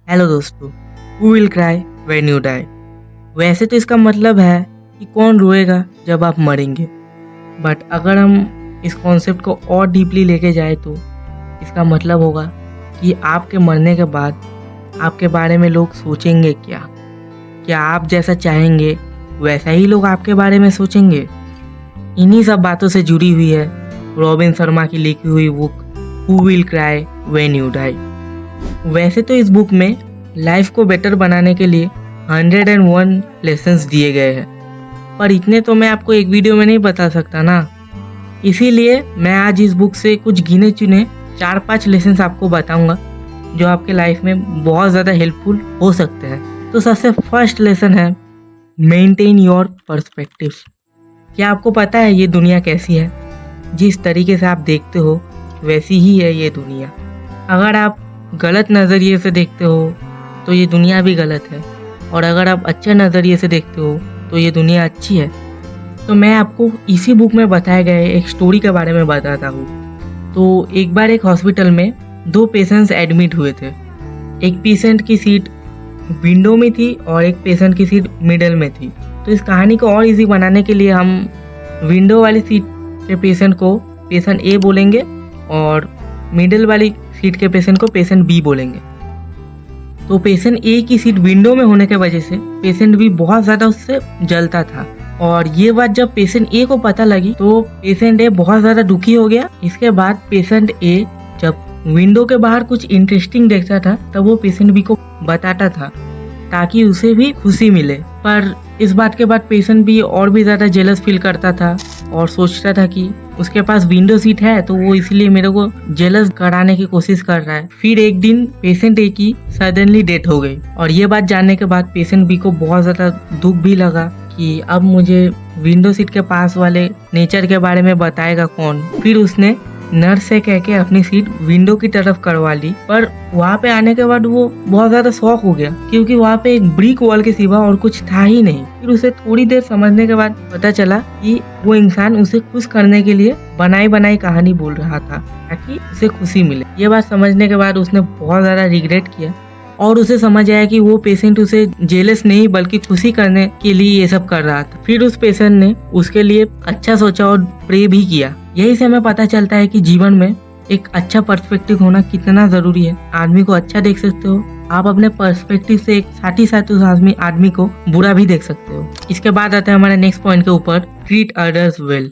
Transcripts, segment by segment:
Hello दोस्तों, who will cry when you die. वैसे तो इसका मतलब है कि कौन रोएगा जब आप मरेंगे, बट अगर हम इस कॉन्सेप्ट को और डीपली लेके जाए तो इसका मतलब होगा कि आपके मरने के बाद आपके बारे में लोग सोचेंगे क्या आप जैसा चाहेंगे वैसा ही लोग आपके बारे में सोचेंगे। इन्हीं सब बातों से जुड़ी हुई है रॉबिन शर्मा की लिखी हुई book who will cry when you die. वैसे तो इस बुक में लाइफ को बेटर बनाने के लिए 101 लेसन्स दिए गए हैं, पर इतने तो मैं आपको एक वीडियो में नहीं बता सकता ना। इसीलिए मैं आज इस बुक से कुछ गिने चुने 4-5 लेसन्स आपको बताऊंगा जो आपके लाइफ में बहुत ज़्यादा हेल्पफुल हो सकते हैं। तो सबसे फर्स्ट लेसन है मेंटेन योर पर्सपेक्टिव। क्या आपको पता है ये दुनिया कैसी है? जिस तरीके से आप देखते हो वैसी ही है ये दुनिया। अगर आप गलत नज़रिए से देखते हो तो ये दुनिया भी गलत है, और अगर आप अच्छे नज़रिए से देखते हो तो ये दुनिया अच्छी है। तो मैं आपको इसी बुक में बताए गए एक स्टोरी के बारे में बताता हूँ। तो एक बार एक हॉस्पिटल में 2 पेशेंट्स एडमिट हुए थे। एक पेशेंट की सीट विंडो में थी और एक पेशेंट की सीट मिडल में थी। तो इस कहानी को और इजी बनाने के लिए हम विंडो वाली सीट के पेशेंट को पेशेंट ए बोलेंगे और मिडल वाली सीट के पेशेंट को पेशेंट बी बोलेंगे। तो पेशेंट ए की सीट विंडो में होने के वजह से पेशेंट बी बहुत ज़्यादा उससे जलता था, और ये बात जब पेशेंट ए को पता लगी तो पेशेंट ए बहुत ज़्यादा दुखी हो गया। इसके बाद पेशेंट ए जब विंडो के बाहर कुछ इंटरेस्टिंग देखता था तब वो पेशेंट बी को बताता था ताकि उसे भी खुशी मिले। पर इस बात के बाद पेशेंट बी और भी ज़्यादा जेलस फील करता था और सोचता था कि उसके पास विंडो सीट है तो वो इसलिए मेरे को जेलस कराने की कोशिश कर रहा है। फिर एक दिन पेशेंट ए की सडनली डेथ हो गई, और ये बात जानने के बाद पेशेंट बी को बहुत ज़्यादा दुख भी लगा कि अब मुझे विंडो सीट के पास वाले नेचर के बारे में बताएगा कौन। फिर उसने नर्स से कह के अपनी सीट विंडो की तरफ करवा ली, पर वहाँ पे आने के बाद वो बहुत ज़्यादा शॉक हो गया क्योंकि वहाँ पे एक ब्रिक वॉल के सिवा और कुछ था ही नहीं। फिर उसे थोड़ी देर समझने के बाद पता चला कि वो इंसान उसे खुश करने के लिए बनाई बनाई कहानी बोल रहा था ताकि उसे खुशी मिले। ये बात समझने के बाद उसने बहुत ज़्यादा रिग्रेट किया और उसे समझ आया कि वो पेशेंट उसे जेलस नहीं बल्कि खुशी करने के लिए ये सब कर रहा था। फिर उस पेशेंट ने उसके लिए अच्छा सोचा और प्रे भी किया। यही से हमें पता चलता है कि जीवन में एक अच्छा पर्सपेक्टिव होना कितना जरूरी है। आदमी को अच्छा देख सकते हो आप अपने पर्सपेक्टिव से, एक साथ ही साथ उस आदमी को बुरा भी देख सकते हो। इसके बाद आता है हमारे नेक्स्ट पॉइंट के ऊपर, ट्रीट अदर्स वेल।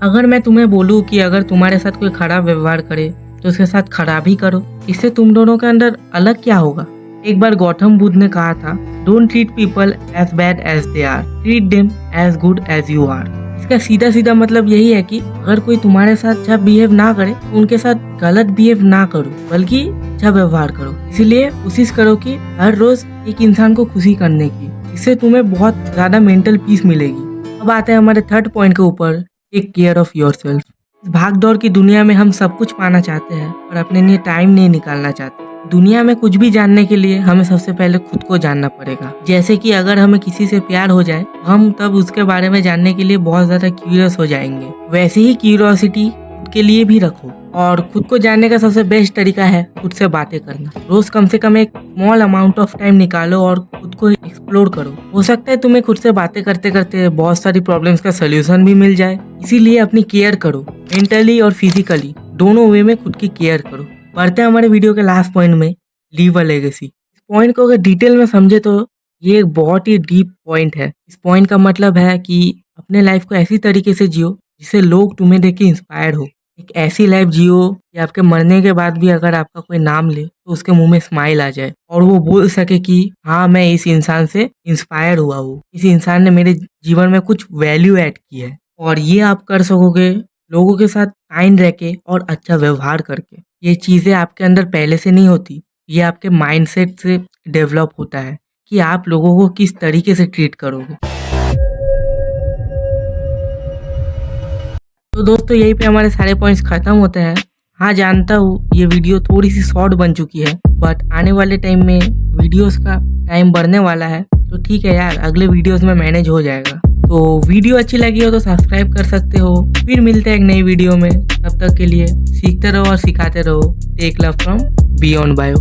अगर मैं तुम्हें बोलूँ कि अगर तुम्हारे साथ कोई खराब व्यवहार करे तो उसके साथ खराब ही करो, इससे तुम दोनों के अंदर अलग क्या होगा? एक बार गौतम बुद्ध ने कहा था, don't treat people as bad as they are, treat them as good as you are. इसका सीधा सीधा मतलब यही है कि अगर कोई तुम्हारे साथ अच्छा बिहेव ना करे तो उनके साथ गलत बिहेव ना करो बल्कि अच्छा व्यवहार करो। इसीलिए कोशिश करो कि हर रोज एक इंसान को खुशी करने की, इससे तुम्हें बहुत ज्यादा मेंटल पीस मिलेगी। अब आते हैं हमारे थर्ड पॉइंट के ऊपर, टेक केयर ऑफ योरसेल्फ। इस भाग दौड़ की दुनिया में हम सब कुछ पाना चाहते हैं और अपने लिए टाइम नहीं निकालना चाहते। दुनिया में कुछ भी जानने के लिए हमें सबसे पहले खुद को जानना पड़ेगा। जैसे कि अगर हमें किसी से प्यार हो जाए तो हम तब उसके बारे में जानने के लिए बहुत ज्यादा क्यूरियस हो जाएंगे। वैसे ही क्यूरियोसिटी खुद के लिए भी रखो, और खुद को जानने का सबसे बेस्ट तरीका है खुद से बातें करना। रोज कम से कम एक स्मॉल अमाउंट ऑफ टाइम निकालो और खुद को एक्सप्लोर करो। हो सकता है तुम्हें खुद से बातें करते करते बहुत सारी प्रॉब्लम्स का सोल्यूशन भी मिल जाए। इसीलिए अपनी केयर करो, मेंटली और फिजिकली दोनों वे में खुद की केयर करो। बढ़ते हैं हमारे वीडियो के लास्ट पॉइंट में, लीव अ लेगेसी। इस पॉइंट को अगर डिटेल में समझे तो ये एक बहुत ही डीप पॉइंट है। इस पॉइंट का मतलब है कि अपने लाइफ को ऐसी तरीके से जियो जिससे लोग तुम्हें देख के इंस्पायर हो। एक ऐसी लाइफ जियो कि आपके मरने के बाद भी अगर आपका कोई नाम ले तो उसके मुंह में स्माइल आ जाए और वो बोल सके कि हाँ, मैं इस इंसान से इंस्पायर हुआ हूँ, इस इंसान ने मेरे जीवन में कुछ वैल्यू ऐड की है। और ये आप कर सकोगे लोगों के साथ काइंड रह के और अच्छा व्यवहार करके। ये चीज़ें आपके अंदर पहले से नहीं होती, ये आपके माइंडसेट से डेवलप होता है कि आप लोगों को किस तरीके से ट्रीट करोगे। तो दोस्तों यहीं पे हमारे सारे पॉइंट्स खत्म होते हैं। हाँ, जानता हूँ ये वीडियो थोड़ी सी शॉर्ट बन चुकी है, बट आने वाले टाइम में वीडियोस का टाइम बढ़ने वाला है तो ठीक है यार, अगले वीडियोस में मैनेज हो जाएगा। तो वीडियो अच्छी लगी हो तो सब्सक्राइब कर सकते हो। फिर मिलते हैं एक नई वीडियो में, तब तक के लिए सीखते रहो और सिखाते रहो। Take love from Beyond bio.